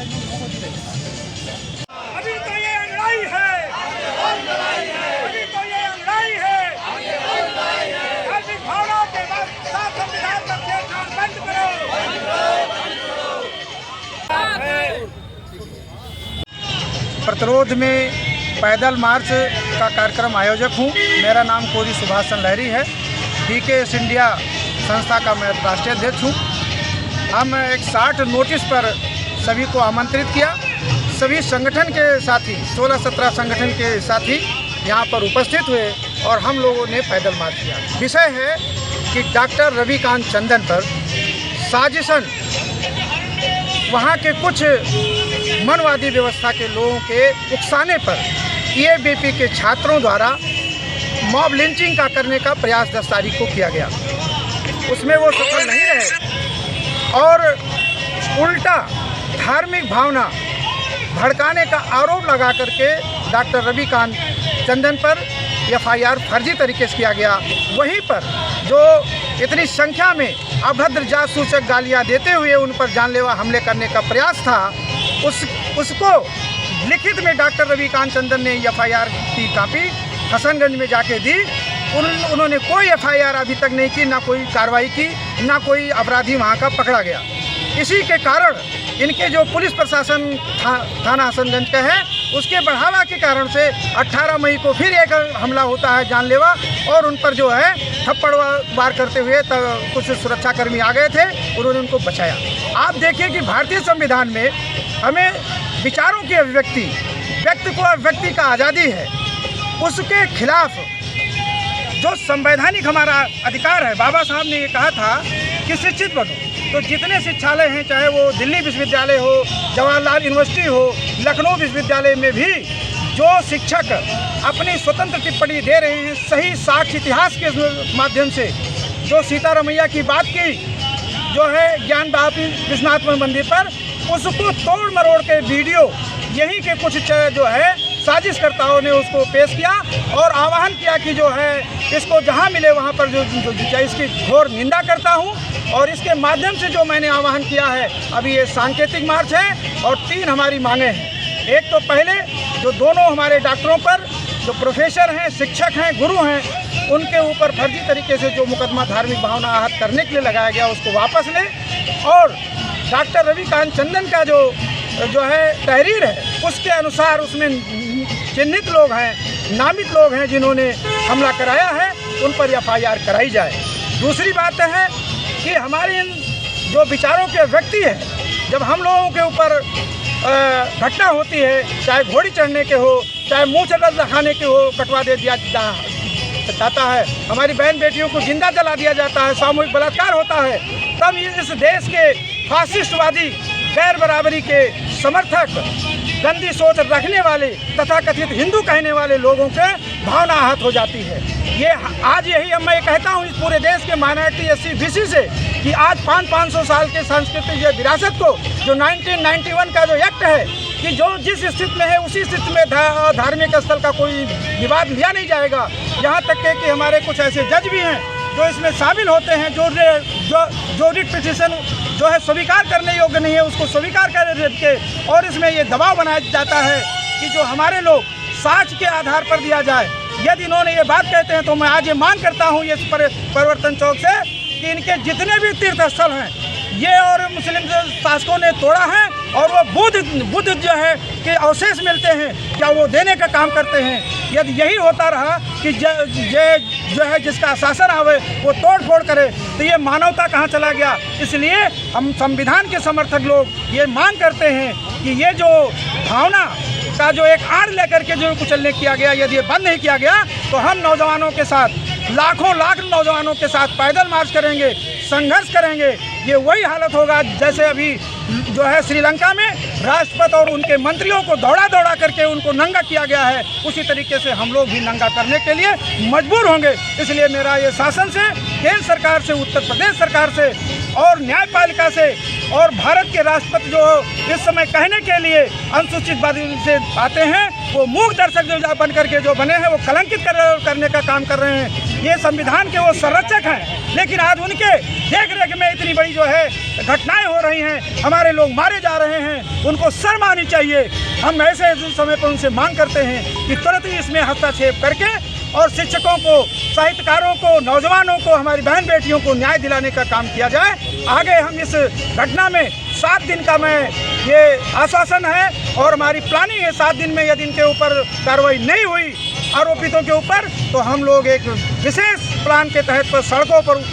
अभी तो ये लड़ाई है, अभी तो ये लड़ाई है, धार्मिक भावनाओं के साथ संविधान का छेड़छाड़ बंद करो। प्रतिरोध में पैदल मार्च का कार्यक्रम आयोजक हूँ। मेरा नाम कोरी सुभाष लहरी है। डीकेएस इंडिया संस्था का मैं राष्ट्रीय अध्यक्ष हूँ। हम एक 60 नोटिस पर सभी को आमंत्रित किया। सभी संगठन के साथी 16-17 संगठन के साथी यहाँ पर उपस्थित हुए और हम लोगों ने पैदल मार्च किया। विषय है कि डॉक्टर रविकांत चंदन पर साजिशन वहाँ के कुछ मनवादी व्यवस्था के लोगों के उकसाने पर एबीवीपी के छात्रों द्वारा मॉब लिंचिंग का करने का प्रयास 10 तारीख को किया गया। उसमें वो सफल नहीं रहे और उल्टा धार्मिक भावना भड़काने का आरोप लगा करके डॉक्टर रविकांत चंदन पर एफआईआर फर्जी तरीके से किया गया। वहीं पर जो इतनी संख्या में अभद्र जात सूचक गालियां देते हुए उन पर जानलेवा हमले करने का प्रयास था, उसको लिखित में डॉक्टर रविकांत चंदन ने एफआईआर की कॉपी हसनगंज में जाके दी। उन्होंने कोई एफआईआर अभी तक नहीं की, ना कोई कार्रवाई की, ना कोई अपराधी वहाँ का पकड़ा गया। इसी के कारण इनके जो पुलिस प्रशासन थाना हसनगंज का है, उसके बढ़ावा के कारण से 18 मई को फिर एक हमला होता है जानलेवा और उन पर जो है थप्पड़ वार करते हुए कुछ सुरक्षाकर्मी आ गए थे, उन्होंने उनको बचाया। आप देखिए कि भारतीय संविधान में हमें विचारों की अभिव्यक्ति, व्यक्ति को अभिव्यक्ति का आज़ादी है, उसके खिलाफ जो संवैधानिक हमारा अधिकार है। बाबा साहब ने ये कहा था कि शिक्षित बनो, तो जितने शिक्षालय हैं, चाहे वो दिल्ली विश्वविद्यालय हो, जवाहरलाल यूनिवर्सिटी हो, लखनऊ विश्वविद्यालय में भी जो शिक्षक अपनी स्वतंत्र टिप्पणी दे रहे हैं, सही साक्ष्य इतिहास के माध्यम से, जो सीतारमैया की बात की जो है ज्ञान वापी विश्वनाथ मंदिर पर, उसको तोड़ मरोड़ के वीडियो यहीं के कुछ जो है साजिशकर्ताओं ने उसको पेश किया और आह्वान किया कि जो है इसको जहां मिले वहां पर जो इसकी घोर निंदा करता हूं। और इसके माध्यम से जो मैंने आह्वान किया है, अभी ये सांकेतिक मार्च है और 3 हमारी मांगे हैं। एक तो पहले जो दोनों हमारे डॉक्टरों पर, जो प्रोफेसर हैं, शिक्षक हैं, गुरु हैं, उनके ऊपर फर्जी तरीके से जो मुकदमा धार्मिक भावना आहत करने के लिए लगाया गया, उसको वापस लें। और डॉक्टर रविकांत चंदन का जो है तहरीर है, उसके अनुसार उसमें चिन्हित लोग हैं, नामित लोग हैं जिन्होंने हमला कराया है, उन पर एफआईआर कराई जाए। दूसरी बात है कि हमारे इन जो विचारों के व्यक्ति हैं, जब हम लोगों के ऊपर घटना होती है, चाहे घोड़ी चढ़ने के हो, चाहे मुँह चढ़ दिखाने के हो, कटवा दे दिया जाता है, हमारी बहन बेटियों को जिंदा जला दिया जाता है, सामूहिक बलात्कार होता है, तब इस देश के फासिस्टवादी, गैर बराबरी के समर्थक, गंदी सोच रखने वाले तथा कथित हिंदू कहने वाले लोगों के भावना आहत हो जाती है। ये आज यही मैं कहता हूँ इस पूरे देश के माइनॉरिटी SC BC से कि आज 500 साल के सांस्कृतिक विरासत को, जो 1991 का जो एक्ट है कि जो जिस स्थिति में है उसी स्थिति में धार्मिक स्थल का कोई विवाद लिया नहीं जाएगा। यहाँ तक कि हमारे कुछ ऐसे जज भी हैं जो इसमें शामिल होते हैं, जो रिट पिटीशन जो है स्वीकार करने योग्य नहीं है, उसको स्वीकार करके और इसमें ये दबाव बनाया जाता है कि जो हमारे लोग साक्ष्य के आधार पर दिया जाए। यदि इन्होंने ये बात कहते हैं तो मैं आज ये मांग करता हूँ ये परिवर्तन चौक से कि इनके जितने भी तीर्थ स्थल हैं, ये और मुस्लिम शासकों ने तोड़ा है और वो बुद्ध जो है के अवशेष मिलते हैं, क्या वो देने का काम करते हैं। यदि यही होता रहा कि जो है जिसका शासन आवे वो तोड़ फोड़ करे, तो ये मानवता कहाँ चला गया। इसलिए हम संविधान के समर्थक लोग ये मांग करते हैं कि ये जो भावना का जो एक आड़ लेकर के जो कुचलने किया गया, यदि ये बंद नहीं किया गया तो हम नौजवानों के साथ, लाखों लाख नौजवानों के साथ पैदल मार्च करेंगे, संघर्ष करेंगे। ये वही हालत होगा जैसे अभी जो है श्रीलंका में राष्ट्रपति और उनके मंत्रियों को दौड़ा करके उनको नंगा किया गया है, उसी तरीके से हम लोग भी नंगा करने के लिए मजबूर होंगे। इसलिए मेरा ये शासन से, केंद्र सरकार से, उत्तर प्रदेश सरकार से और न्यायपालिका से और भारत के राष्ट्रपति जो इस समय कहने के लिए अनुसूचित जाति से आते हैं, वो मूक दर्शक जो बन करके जो बने हैं, वो कलंकित करने का काम कर रहे हैं। ये संविधान के वो संरक्षक हैं, लेकिन आज उनके देख रेख में इतनी बड़ी जो है घटनाएं हो रही हैं, हमारे लोग मारे जा रहे हैं, उनको शर्म आनी चाहिए। हम ऐसे समय पर उनसे मांग करते हैं कि तुरंत ही इसमें हस्तक्षेप करके और शिक्षकों को, साहित्यकारों को, नौजवानों को, हमारी बहन बेटियों को न्याय दिलाने का काम किया जाए। आगे हम इस घटना में 7 दिन का ये आश्वासन है और हमारी प्लानिंग है 7 दिन में यदि इनके ऊपर कार्रवाई नहीं हुई आरोपितों के ऊपर, तो हम लोग एक विशेष प्लान के तहत पर सड़कों पर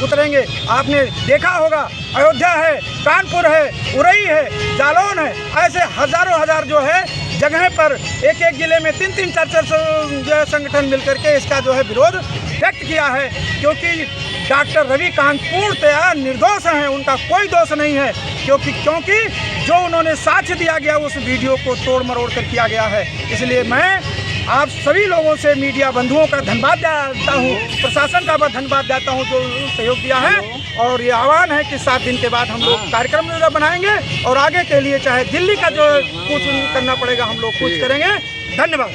उतरेंगे। आपने देखा होगा, अयोध्या है, कानपुर है, उरई है, जालौन है, ऐसे हजारों हजार जो है जगह पर एक एक जिले में 3-3, 4-4 जो है संगठन मिलकर के इसका जो है विरोध व्यक्त किया है, क्योंकि डॉक्टर रविकांत पूर्णतया निर्दोष हैं, उनका कोई दोष नहीं है, क्योंकि जो उन्होंने साक्ष्य दिया गया उस वीडियो को तोड़ मरोड़ कर किया गया है। इसलिए मैं आप सभी लोगों से, मीडिया बंधुओं का धन्यवाद देता हूँ, प्रशासन का धन्यवाद देता हूँ जो सहयोग दिया है, और ये आह्वान है कि 7 दिन के बाद हम लोग कार्यक्रम बनाएंगे और आगे के लिए चाहे दिल्ली का जो कुछ करना पड़ेगा हम लोग कुछ करेंगे। धन्यवाद।